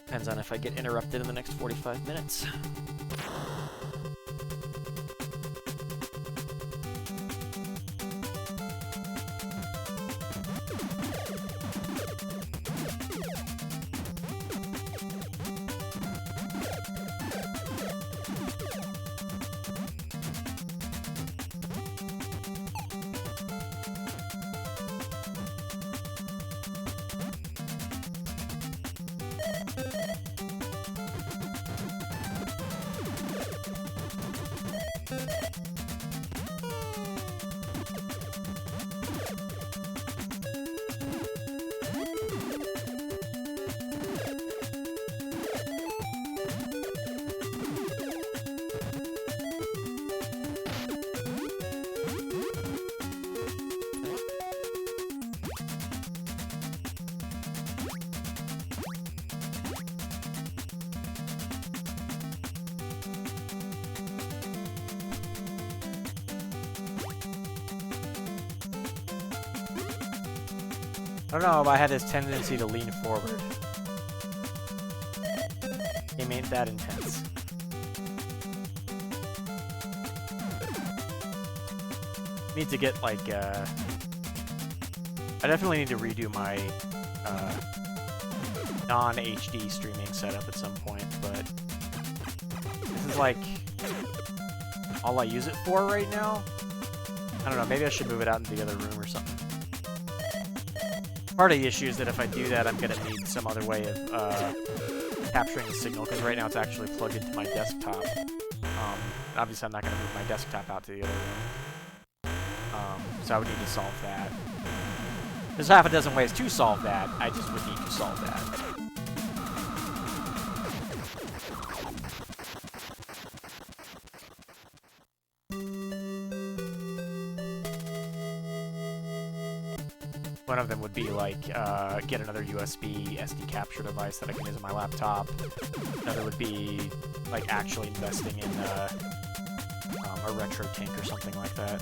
Depends on if I get interrupted in the next 45 minutes. I don't know if I had this tendency to lean forward. Game ain't that intense. Need to get like I definitely need to redo my non-HD streaming setup at some point, but this is like all I use it for right now. I don't know, maybe I should move it out into the other room or something. Part of the issue is that if I do that, I'm going to need some other way of capturing the signal, because right now it's actually plugged into my desktop. Obviously, I'm not going to move my desktop out to the other room. So I would need to solve that. There's half a dozen ways to solve that. I just would need to solve that. One of them would be like get another USB SD capture device that I can use on my laptop. Another would be like actually investing in a retro tank or something like that.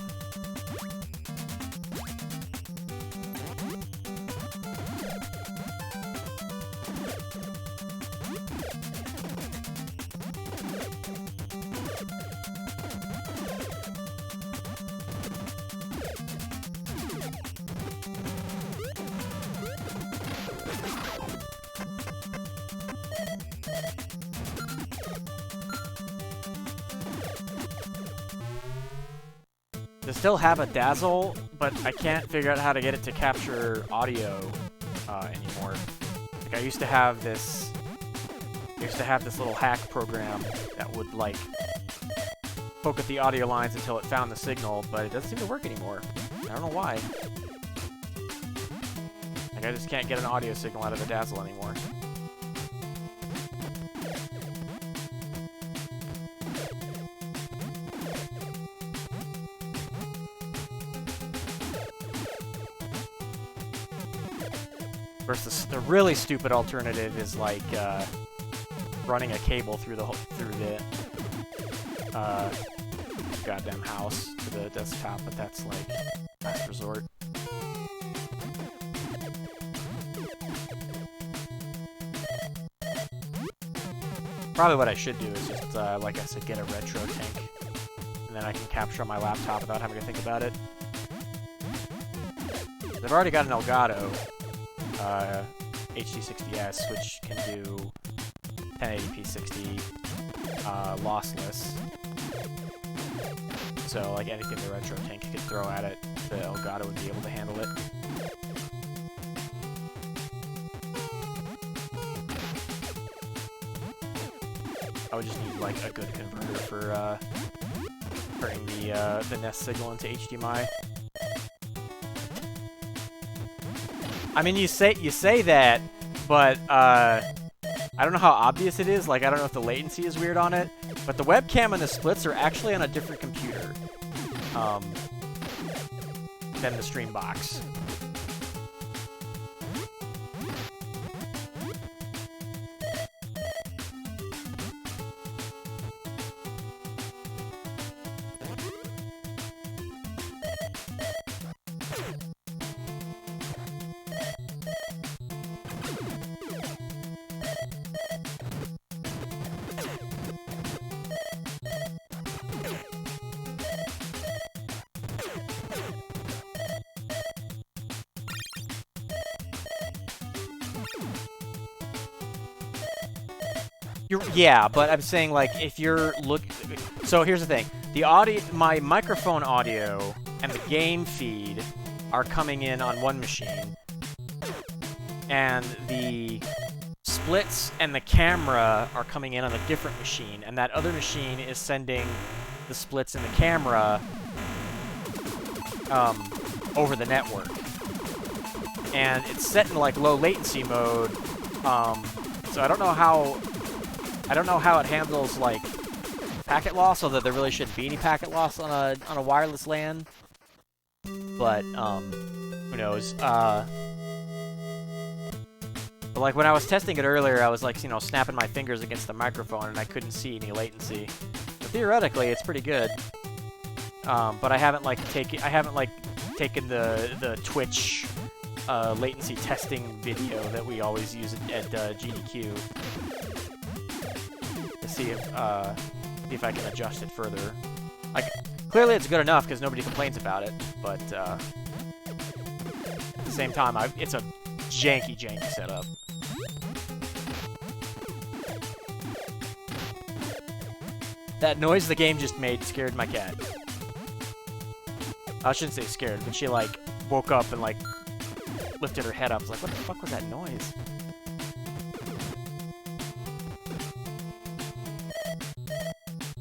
I still have a Dazzle, but I can't figure out how to get it to capture audio anymore. Like I used to have this little hack program that would like poke at the audio lines until it found the signal, but it doesn't seem to work anymore. I don't know why. Like I just can't get an audio signal out of the Dazzle anymore. Versus the really stupid alternative is like running a cable through the goddamn house to the desktop, but that's like last resort. Probably what I should do is just, like I said, get a retro tank, and then I can capture on my laptop without having to think about it. I've already got an Elgato HD60S, which can do 1080p 60 lossless. So, like anything the retro tank could throw at it, the Elgato would be able to handle it. I would just need like a good converter for turning the NES signal into HDMI. I mean, you say that, but I don't know how obvious it is. Like, I don't know if the latency is weird on it, but the webcam and the splits are actually on a different computer than the stream box. Yeah, but I'm saying, like, if you're so here's the thing. The audio, my microphone audio and the game feed are coming in on one machine, and the splits and the camera are coming in on a different machine, and that other machine is sending the splits and the camera over the network. And it's set in, like, low latency mode, so I don't know how it handles, like, packet loss, although there really shouldn't be any packet loss on a wireless LAN. But, who knows? But, like, when I was testing it earlier, I was, like, you know, snapping my fingers against the microphone, and I couldn't see any latency. But theoretically, it's pretty good. But I haven't taken the Twitch latency testing video that we always use at GDQ to see if I can adjust it further. Like, clearly it's good enough because nobody complains about it, but at the same time, it's a janky setup. That noise the game just made scared my cat. I shouldn't say scared, but she, like, woke up and, like, lifted her head up. I was like, what the fuck was that noise?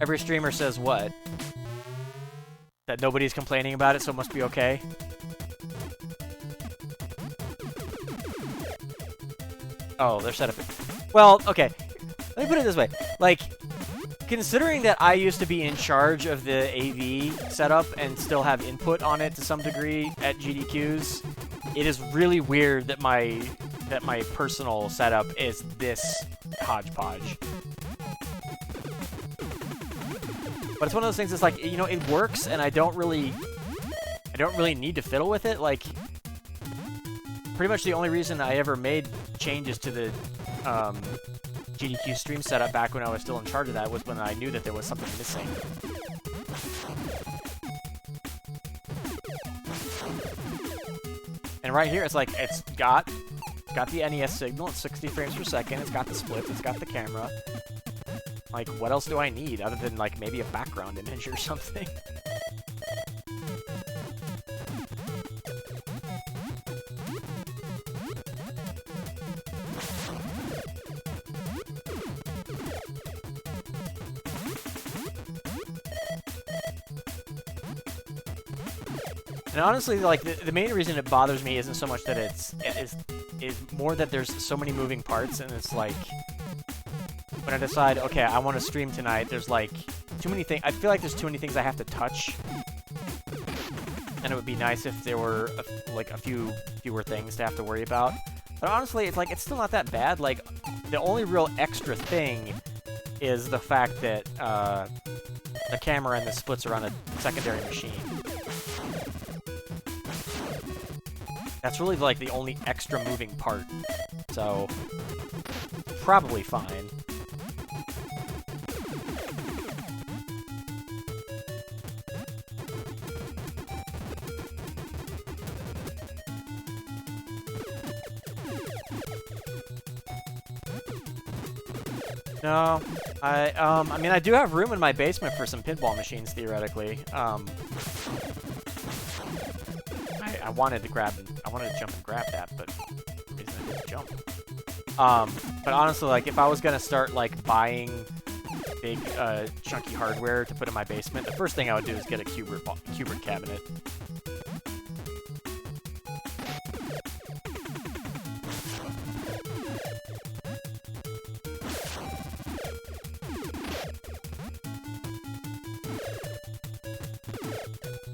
Every streamer says what? That nobody's complaining about it, so it must be okay? Oh, they're set up. Well, okay. Let me put it this way. Like, considering that I used to be in charge of the AV setup and still have input on it to some degree at GDQs, it is really weird that my personal setup is this hodgepodge. But it's one of those things that's like, you know, it works and I don't really need to fiddle with it. Like, pretty much the only reason I ever made changes to the GDQ stream setup back when I was still in charge of that was when I knew that there was something missing. And right here, it's like, it's got the NES signal, it's 60 frames per second, it's got the splits, it's got the camera. Like, what else do I need other than, like, maybe a background image or something? And honestly, like, the main reason it bothers me isn't so much that it is more that there's so many moving parts, and it's like, when I decide, okay, I want to stream tonight, there's, like, too many things. I feel like there's too many things I have to touch. And it would be nice if there were, a few fewer things to have to worry about. But honestly, it's, like, it's still not that bad. Like, the only real extra thing is the fact that the camera and the splits are on a secondary machine. That's really, like, the only extra moving part. So, probably fine. No, I mean, I do have room in my basement for some pinball machines, theoretically. I wanted to jump and grab that, but for some reason I didn't jump. But honestly, like, if I was gonna start, like, buying big, chunky hardware to put in my basement, the first thing I would do is get a Kubert cabinet.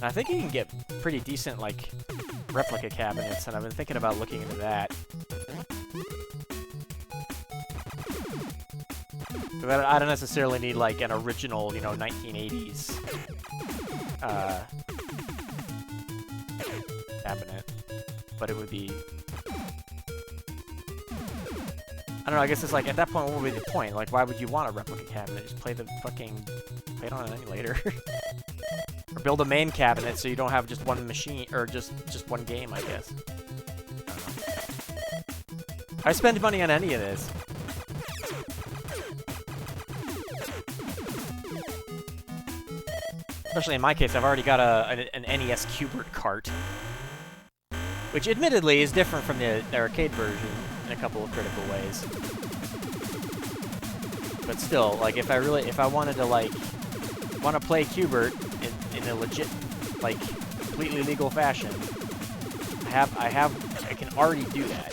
I think you can get pretty decent, like, replica cabinets, and I've been thinking about looking into that. But I don't necessarily need, like, an original, you know, 1980s cabinet. But it would be... I don't know, I guess it's like, at that point, what would be the point? Like, why would you want a replica cabinet? Just play it on an emulator. Or build a main cabinet so you don't have just one machine, or just one game, I guess. I don't know. I spend money on any of this. Especially in my case, I've already got an NES Qbert cart. Which, admittedly, is different from the arcade version in a couple of critical ways. But still, like, if I wanted to, like, want to play Qbert in a legit, like, completely legal fashion, I can already do that.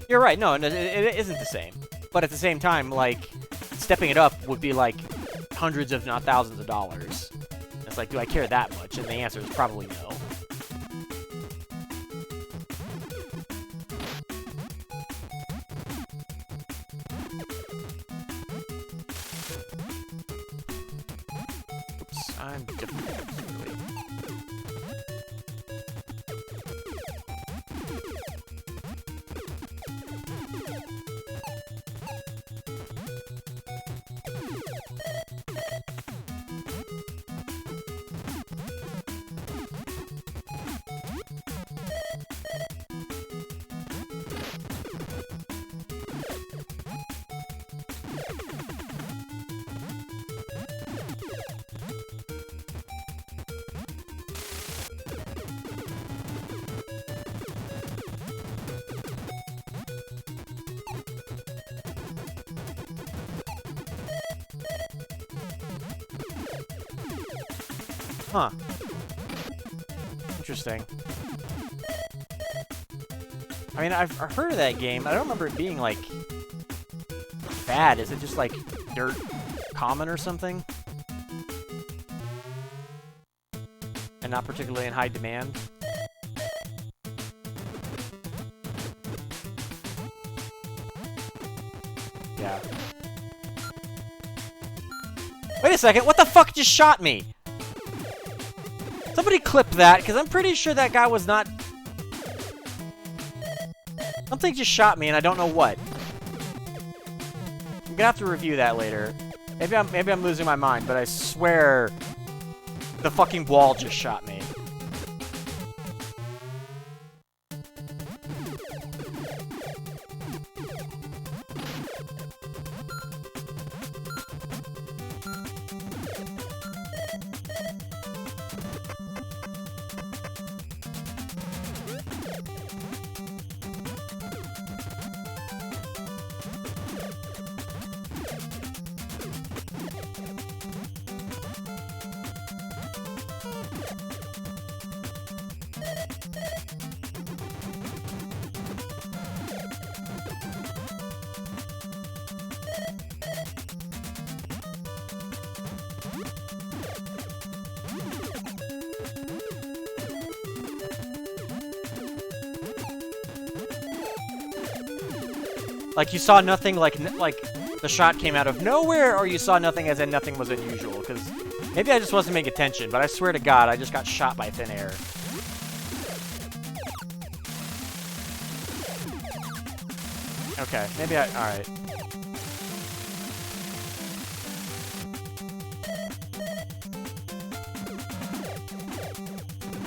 You're right, no, it isn't the same. But at the same time, like, stepping it up would be, like, hundreds if not thousands of dollars. It's like, do I care that much? And the answer is probably no. Oops, I'm different. Huh. Interesting. I mean, I've heard of that game. I don't remember it being, like, bad. Is it just, like, dirt common or something? And not particularly in high demand? Yeah. Wait a second, what the fuck just shot me? Somebody clip that, because I'm pretty sure that guy was not... Something just shot me, and I don't know what. I'm gonna have to review that later. Maybe I'm losing my mind, but I swear the fucking wall just shot me. Like, you saw nothing, like the shot came out of nowhere, or you saw nothing as in nothing was unusual, because maybe I just wasn't paying attention, but I swear to God, I just got shot by thin air. Okay, maybe alright.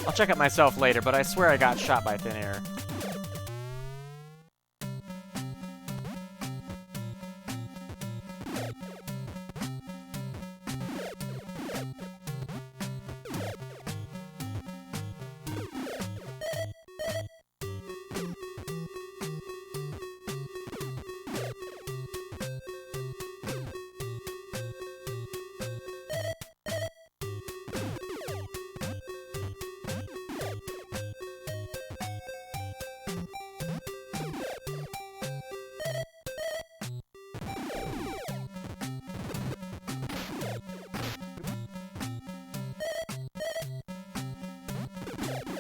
I'll check it myself later, but I swear I got shot by thin air.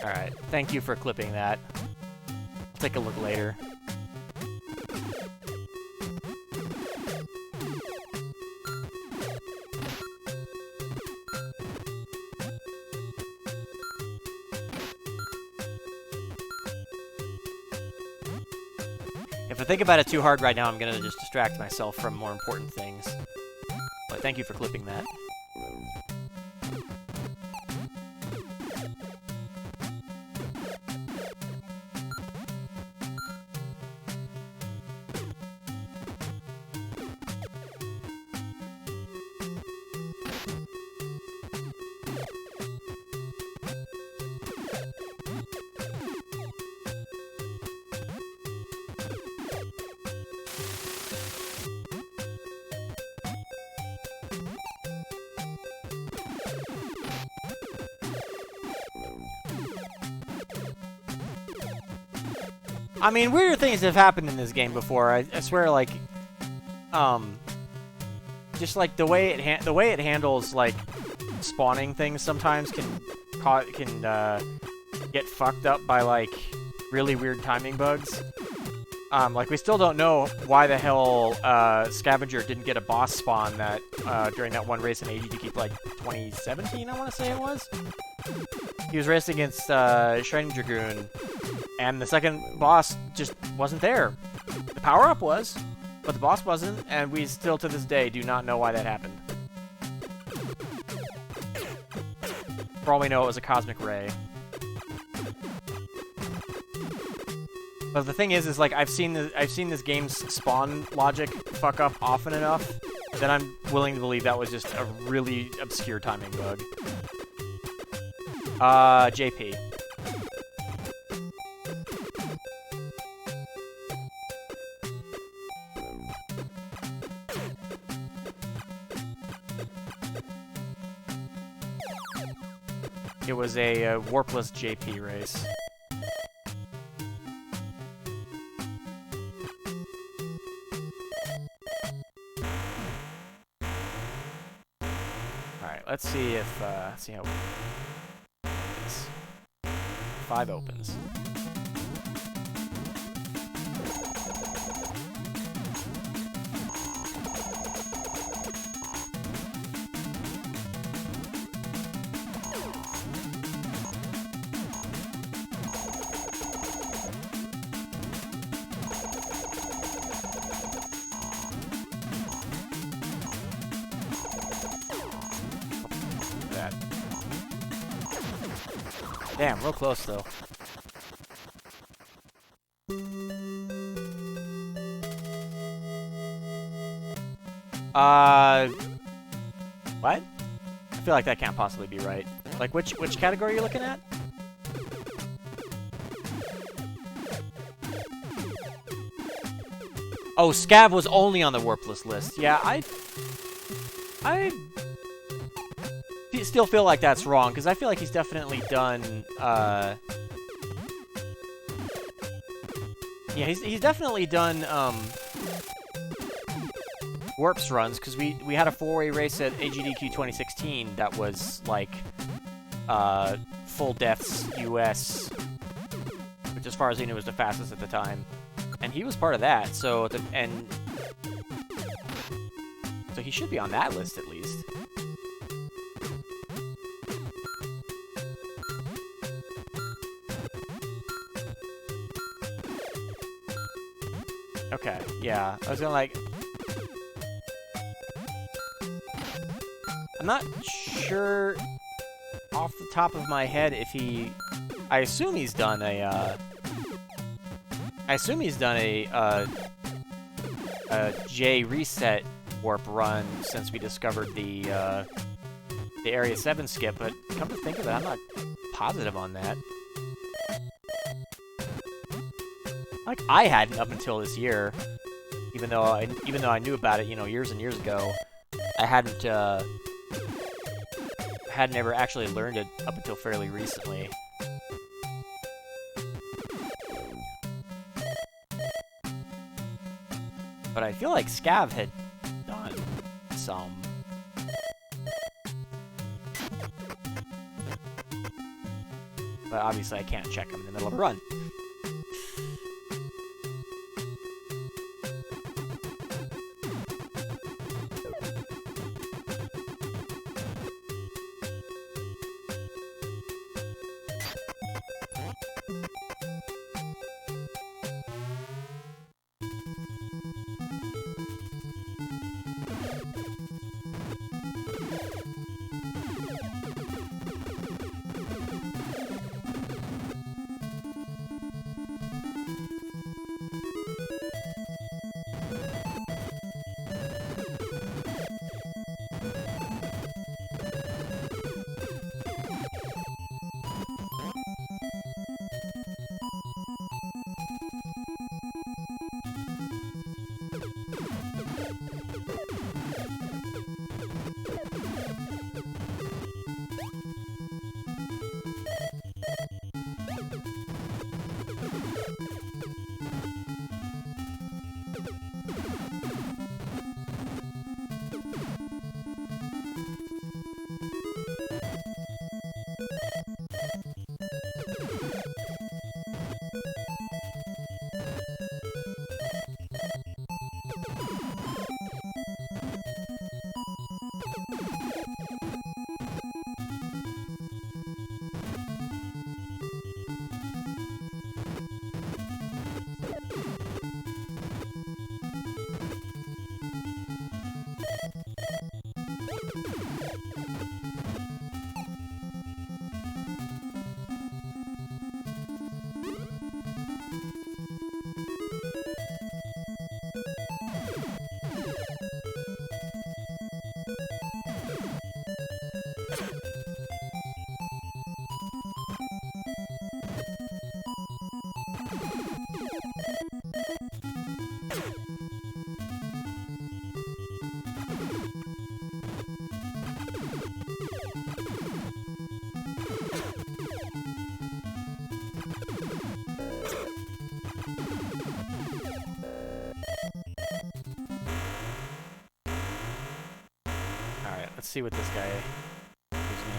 Alright, thank you for clipping that. I'll take a look later. If I think about it too hard right now, I'm gonna just distract myself from more important things. But thank you for clipping that. I mean, weirder things have happened in this game before. I swear, like, just like the way it handles like spawning things sometimes can get fucked up by like really weird timing bugs. Like we still don't know why the hell Scavenger didn't get a boss spawn that during that one race in davidtki like 2017, I want to say it was. He was racing against Shining Dragoon, and the second boss just wasn't there. The power-up was, but the boss wasn't, and we still to this day do not know why that happened. For all we know, it was a cosmic ray. But the thing is like I've seen this game's spawn logic fuck up often enough that I'm willing to believe that was just a really obscure timing bug. JP. It was a warpless JP race. Alright, let's see if, see how this 5 opens. Damn, real close though. What? I feel like that can't possibly be right. Like, which category are you looking at? Oh, Scav was only on the warpless list. Yeah, I still feel like that's wrong, because I feel like he's definitely done, yeah, he's definitely done, Warps runs, because we had a 4-way race at AGDQ 2016 that was, like, full deaths US, which as far as I knew was the fastest at the time. And he was part of that, so, so he should be on that list at least. Okay, yeah, I was gonna like... I'm not sure off the top of my head if he... I assume he's done a, J reset warp run since we discovered the Area 7 skip, but come to think of it, I'm not positive on that. Like, I hadn't up until this year, even though I knew about it, you know, years and years ago. I hadn't ever actually learned it up until fairly recently. But I feel like Scav had done some. But obviously I can't check him in the middle of a run. Let's see what this guy gives me.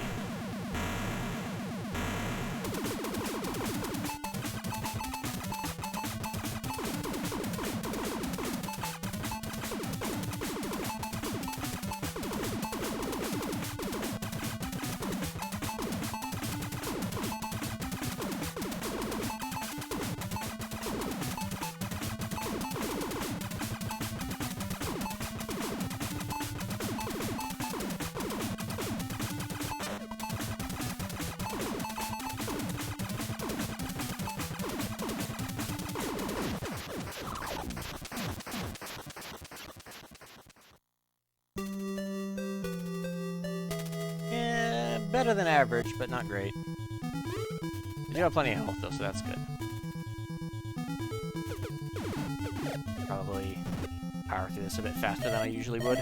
Better than average, but not great. I do have plenty of health, though, so that's good. Probably power through this a bit faster than I usually would.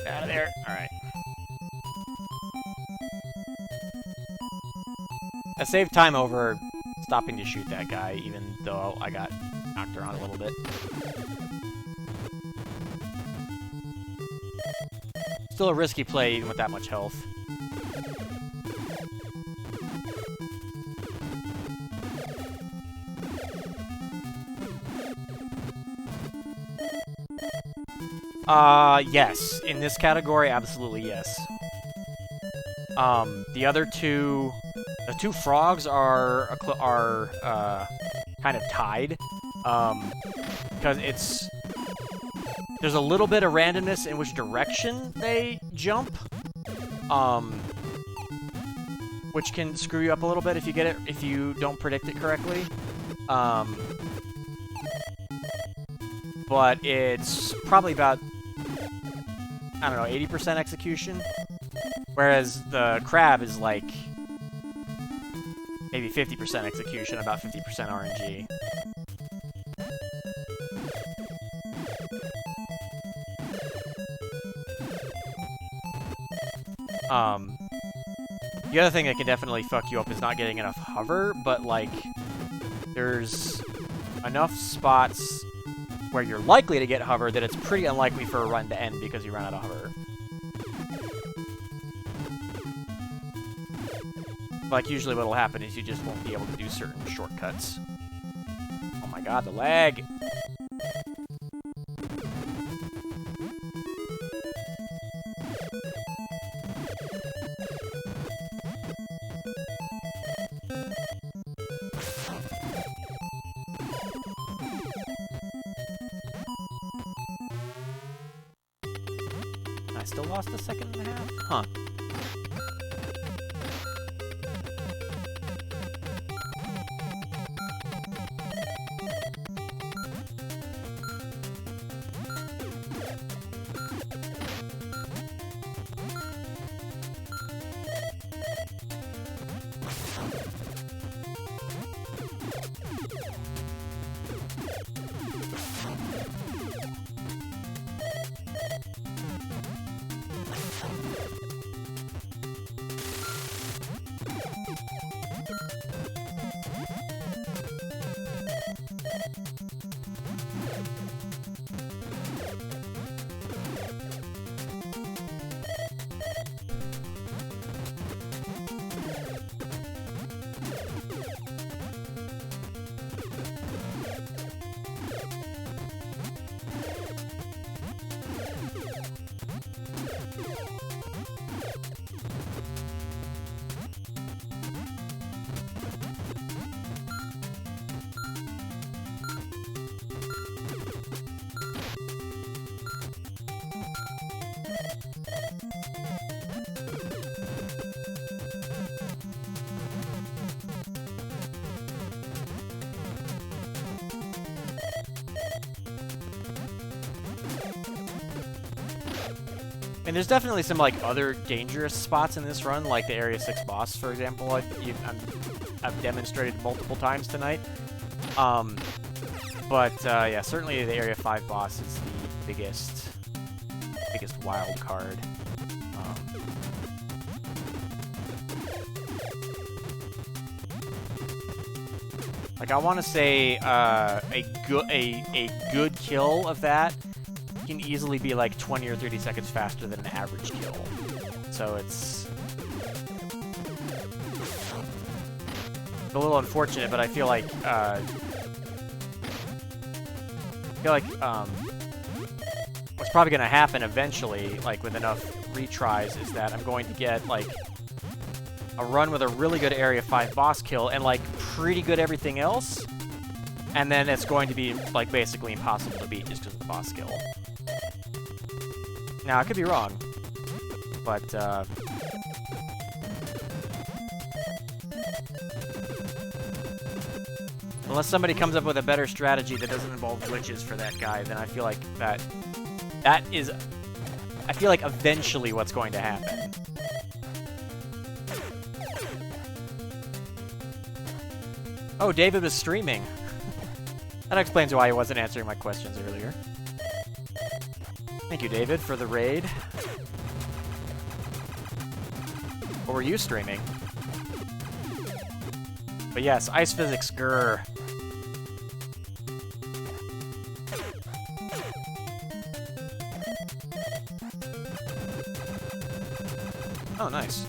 Out of there. Alright. I saved time over stopping to shoot that guy, even though I got knocked around a little bit. Still a risky play, even with that much health. Yes. In this category, absolutely yes. The other two... The two frogs are kind of tied. Because it's... There's a little bit of randomness in which direction they jump. Which can screw you up a little bit if you get it, if you don't predict it correctly. But it's probably about, I don't know, 80% execution. Whereas the crab is like maybe 50% execution, about 50% RNG. The other thing that can definitely fuck you up is not getting enough hover, but like there's enough spots where you're likely to get hover that it's pretty unlikely for a run to end because you run out of hover. Like, usually what'll happen is you just won't be able to do certain shortcuts. Oh my god, the lag! I still lost a second and a half? Huh. And there's definitely some, like, other dangerous spots in this run, like the Area 6 boss, for example, I've demonstrated multiple times tonight. Yeah, certainly the Area 5 boss is the biggest wild card. Like, I want to say a good kill of that can easily be like 20 or 30 seconds faster than an average kill. So it's a little unfortunate, but I feel like what's probably going to happen eventually, like with enough retries, is that I'm going to get like a run with a really good Area 5 boss kill and like pretty good everything else, and then it's going to be like basically impossible to beat just because of the boss kill. Now, I could be wrong, but unless somebody comes up with a better strategy that doesn't involve glitches for that guy, then I feel like that is, I feel like eventually what's going to happen. Oh, David was streaming. That explains why he wasn't answering my questions earlier. Thank you, David, for the raid. Or were you streaming? But yes, ice physics, grrr. Oh, nice.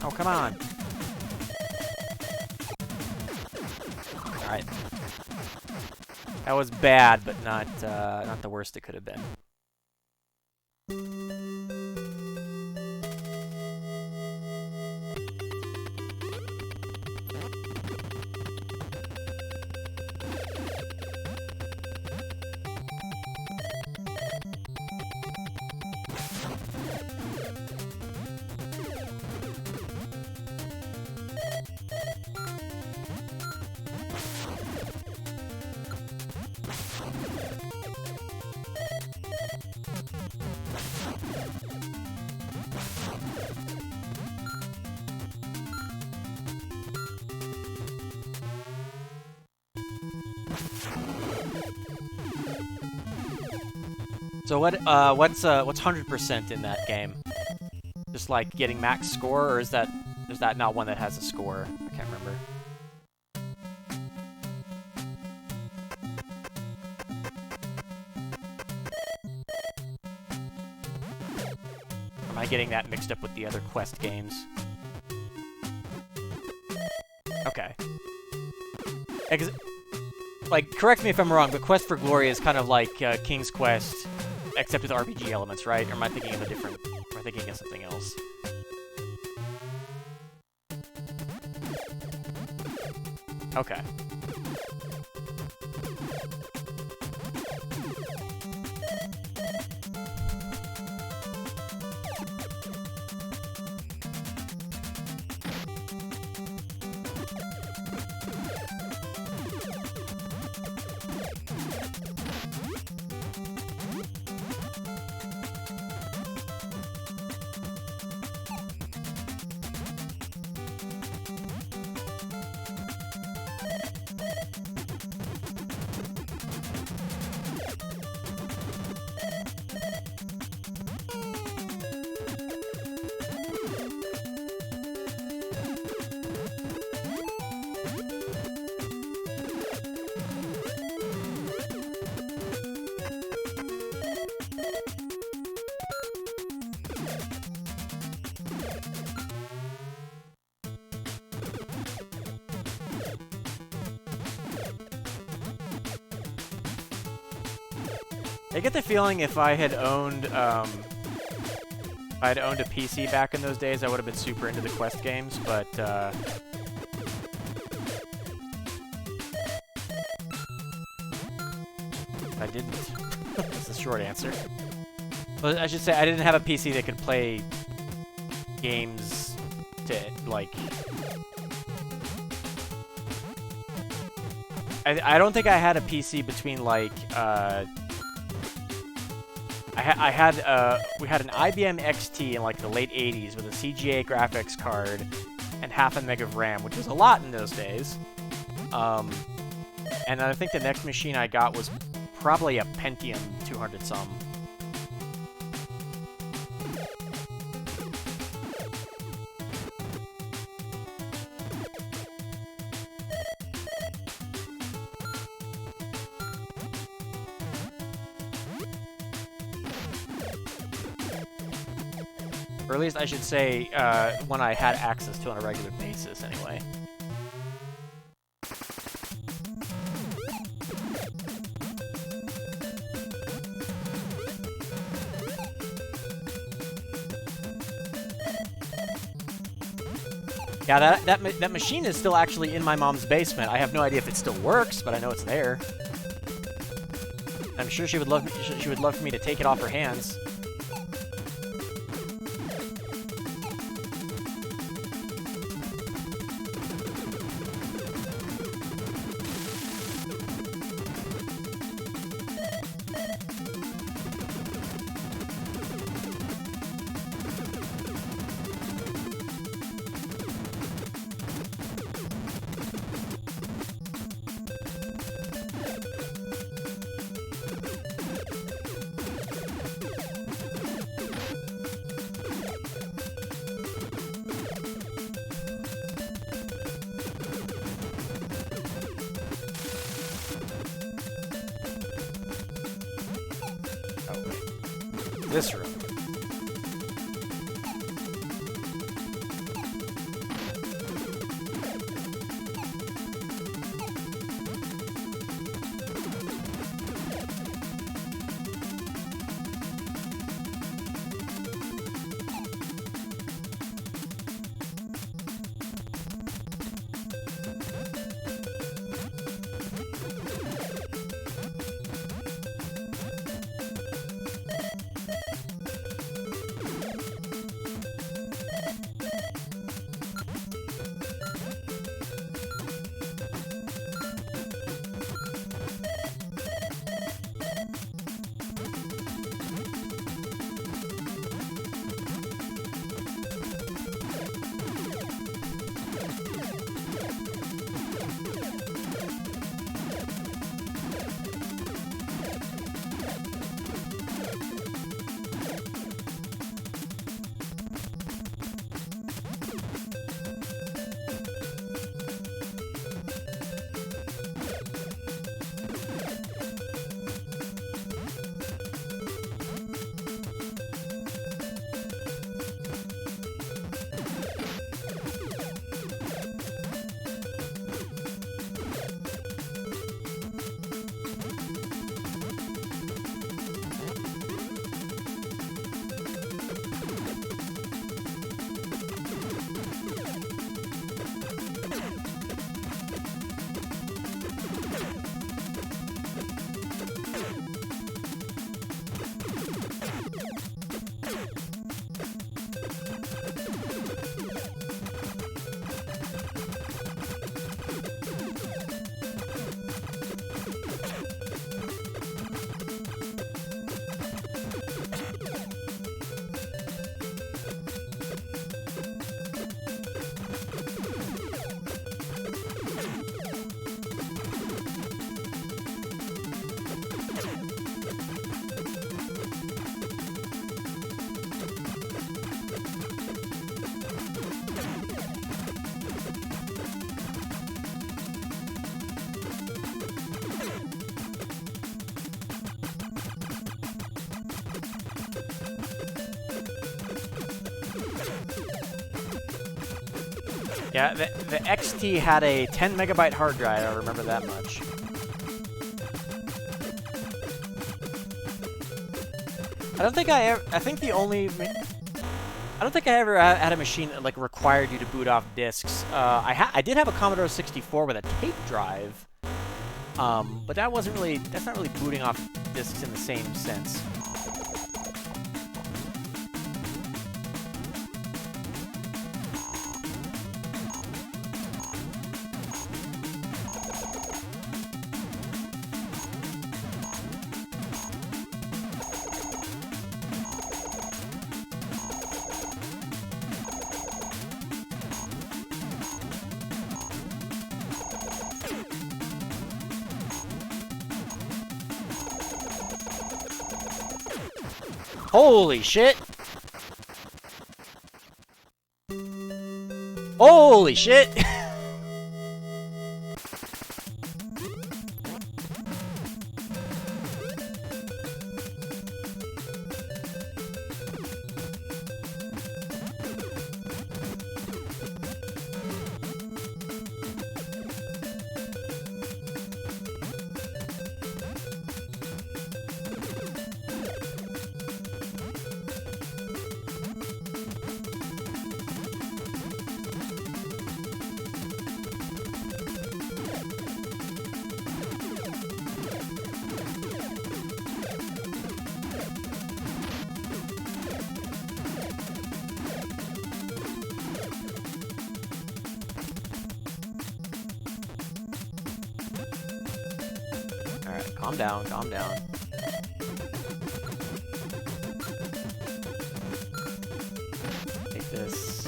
Oh, come on. Alright. That was bad, but not the worst it could have been. So what's 100% in that game? Just like getting max score, or is that not one that has a score? I can't remember. Am I getting that mixed up with the other Quest games? Okay. Like, correct me if I'm wrong, but Quest for Glory is kind of like King's Quest, except with RPG elements, right? Or am I thinking of am I thinking of something else? Okay. I get the feeling if I had owned, a PC back in those days, I would have been super into the Quest games, but, I didn't. That's the short answer. Well, I should say I didn't have a PC that could play games to, like... I don't think I had a PC between, like, we had an IBM XT in, like, the late 80s with a CGA graphics card and half a meg of RAM, which was a lot in those days. And I think the next machine I got was probably a Pentium 200-some. Or at least I should say, when I had access to on a regular basis, anyway. Yeah, that machine is still actually in my mom's basement. I have no idea if it still works, but I know it's there. I'm sure she would love for me to take it off her hands. This room. Yeah, the XT had a 10 megabyte hard drive, I remember that much. I don't think I ever. I think the only. I don't think I ever had a machine that like required you to boot off discs. I did have a Commodore 64 with a tape drive, but that wasn't really. That's not really booting off discs in the same sense. Holy shit! Holy shit! Alright, calm down, calm down. Take this.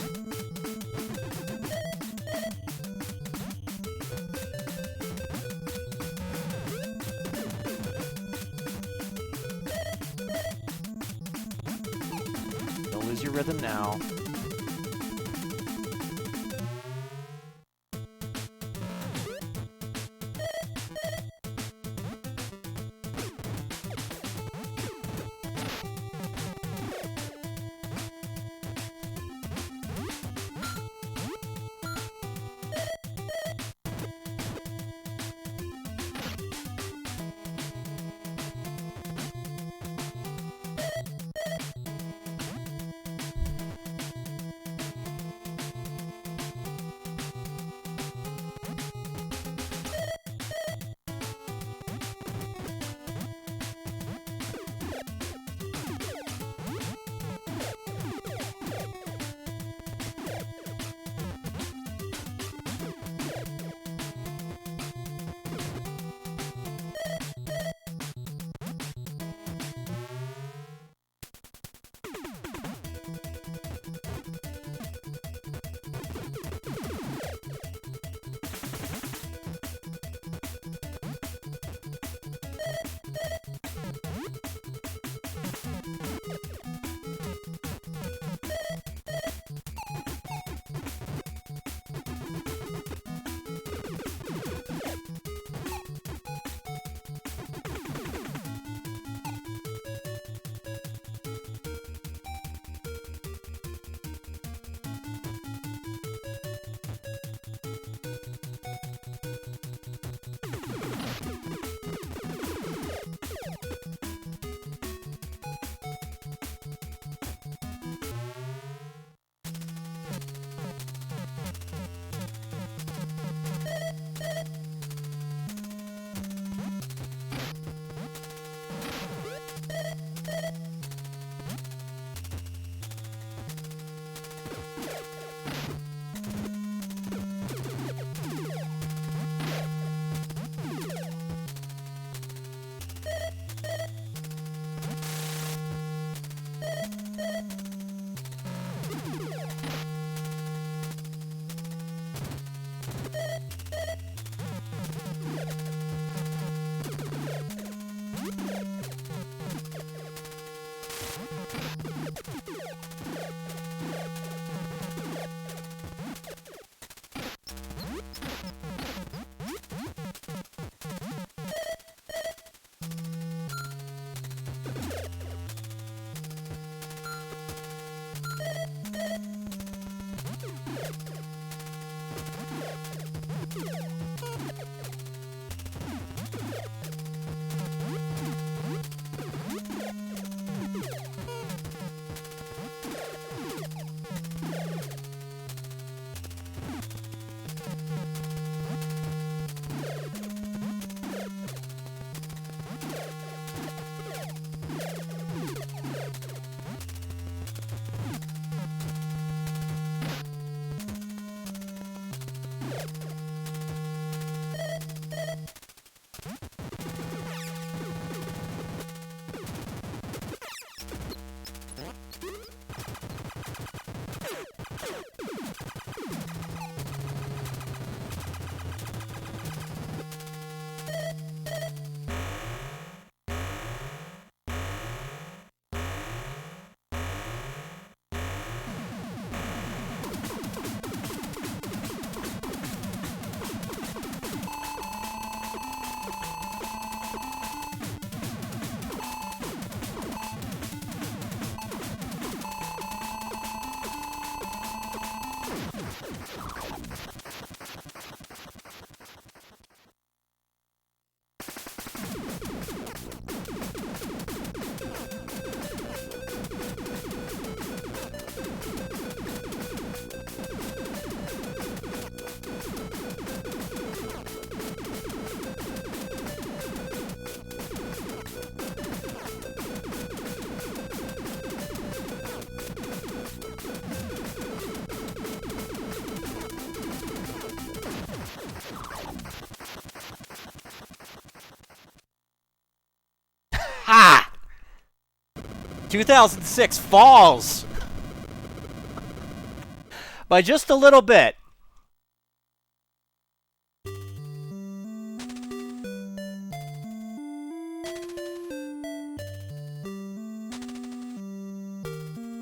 Don't lose your rhythm now. 2006 falls by just a little bit.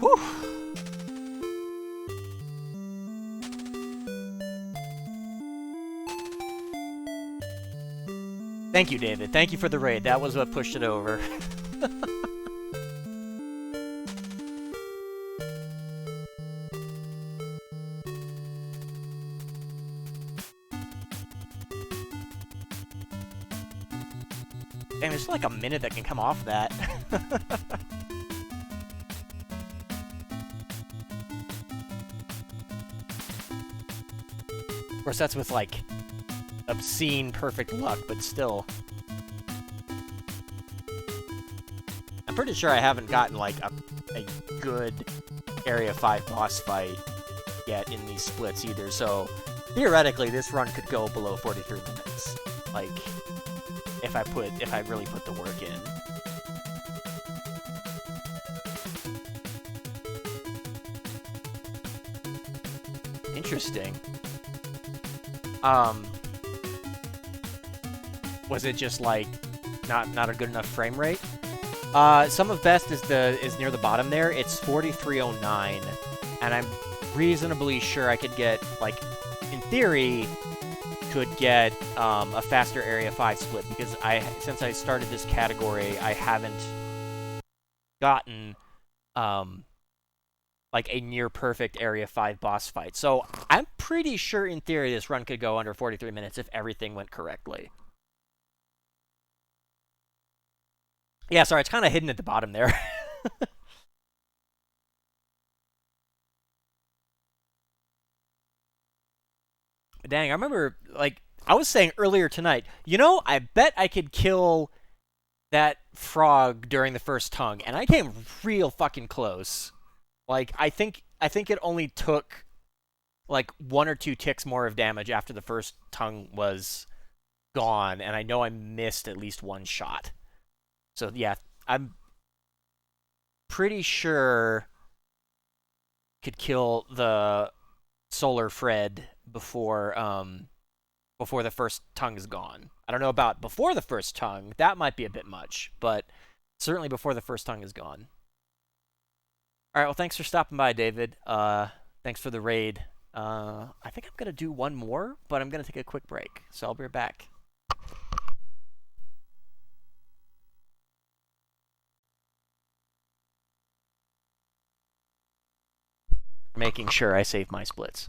Whew. Thank you, David. Thank you for the raid. That was what pushed it over. Damn, there's like a minute that can come off that. Of course, that's with, like, obscene perfect luck, but still. I'm pretty sure I haven't gotten, like, a good Area 5 boss fight yet in these splits either, so theoretically this run could go below 43 minutes. Like, if I really put the work in. Interesting. Was it just like not a good enough frame rate? Sum of best is near the bottom there. It's 4309, and I'm reasonably sure I could get, like, in theory, could get a faster Area 5 split, because since I started this category, I haven't gotten like a near perfect Area 5 boss fight. So I'm pretty sure in theory this run could go under 43 minutes if everything went correctly. Yeah, sorry, it's kind of hidden at the bottom there. Dang, I remember, like, I was saying earlier tonight, you know, I bet I could kill that frog during the first tongue, and I came real fucking close. Like, I think it only took, like, 1 or 2 ticks more of damage after the first tongue was gone, and I know I missed at least 1 shot. So, yeah, I'm pretty sure could kill the Solar Fred before the first tongue is gone. I don't know about before the first tongue. That might be a bit much, but certainly before the first tongue is gone. All right, well, thanks for stopping by, David. Thanks for the raid. I think I'm going to do one more, but I'm going to take a quick break, so I'll be right back. Making sure I save my splits.